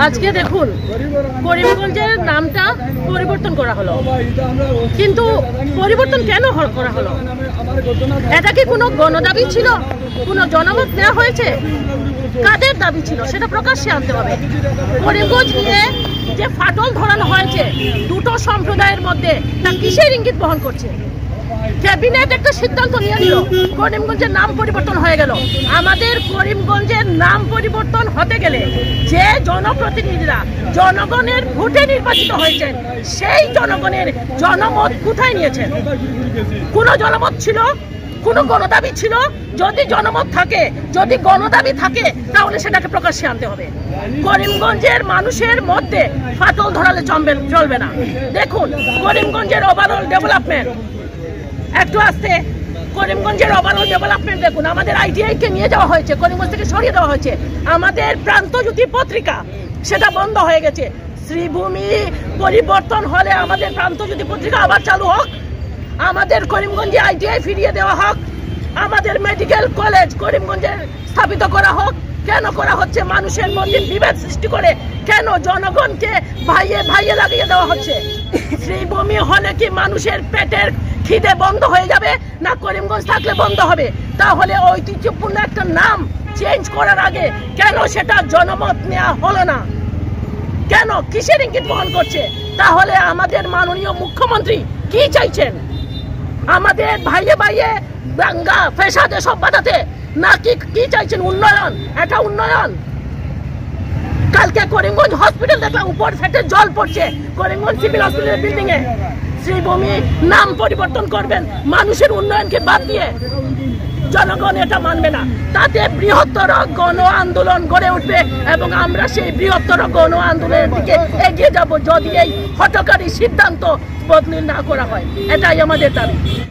আজকে দেখুন করিমগঞ্জের নামটা পরিবর্তন করা হলো, কিন্তু পরিবর্তন কেন করা হলো? এটা কি কোনো গণদাবি ছিল? কোনো জনমত নেওয়া হয়েছে? কাদের দাবি ছিল সেটা প্রকাশ্যে আনতে হবে। করিমগঞ্জ নিয়ে যে ফাটল ধরানো হয়েছে দুটো সম্প্রদায়ের মধ্যে, তা কিসের ইঙ্গিত বহন করছে? ক্যাবিনেট একটা সিদ্ধান্ত নিয়ে নিল, করিমগঞ্জের নাম পরিবর্তন হয়ে গেল। আমাদের করিমগঞ্জের নাম পরিবর্তন হতে গেলে যে জনপ্রতিনিধিরা জনগণের ভোটে নির্বাচিত হয়েছেন, সেই জনগণের জনমত কোথায় নিয়েছেন? কোন জনমত ছিল? কোন গণদাবি ছিল? যদি জনমত থাকে, যদি গণদাবি থাকে, তাহলে সেটাকে প্রকাশ্যে আনতে হবে। করিমগঞ্জের মানুষের মধ্যে ফাটল ধরালে চলবে না। দেখুন করিমগঞ্জের ওভারঅল ডেভেলপমেন্ট, একটু আসতে করিমগঞ্জের ওভারঅল ডেভেলপমেন্ট দেখুন। আমাদের আইটিআই কে নিয়ে যাওয়া হয়েছে, করিমগঞ্জ থেকে সরিয়ে দেওয়া হয়েছে। আমাদের প্রান্তজ্যোতি পত্রিকা সেটা বন্ধ হয়ে গেছে। শ্রীভূমি পরিবর্তন হলে আমাদের প্রান্তজ্যোতি পত্রিকা আবার চালু হোক, আমাদের করিমগঞ্জে আইটিআই ফিরিয়ে দেওয়া হোক, আমাদের মেডিকেল কলেজ করিমগঞ্জে স্থাপিত করা হোক। কেন করা হচ্ছে? মানুষের মধ্যে বিভেদ সৃষ্টি করে কেন জনগণকে ভাইয়ে লাগিয়ে দেওয়া হচ্ছে? শ্রীভূমি হলে কি মানুষের পেটের খিদে বন্ধ হয়ে যাবে, না করিমগঞ্জ থাকলে বন্ধ হবে? তাহলে ঐতিহ্যপূর্ণ একটা নাম চেঞ্জ করার আগে কেন সেটা জনমত নেওয়া হলো না? কেন? কিসের ইঙ্গিত বহন করছে? তাহলে আমাদের মাননীয় মুখ্যমন্ত্রী কি চাইছেন? আমাদের ভাইয়ে দাঙ্গা ফেসাদে সব বাঁধাতে, না কি চাইছেন? উন্নয়ন, এটা উন্নয়ন। কালকে করিমগঞ্জ হসপিটাল দেখলাম উপর ফেটে জল পড়ছে, করিমগঞ্জ সিভিল হসপিটালের বিল্ডিং এ। শ্রীভূমি নাম পরিবর্তন করবেন মানুষের উন্নয়নকে বাদ দিয়ে, জনগণ এটা মানবে না। তাতে বৃহত্তর গণ আন্দোলন গড়ে উঠবে এবং আমরা সেই বৃহত্তর গণ আন্দোলনের দিকে এগিয়ে যাব যদি এই হঠকারী সিদ্ধান্ত বদলি না করা হয়। এটাই আমাদের দাবি।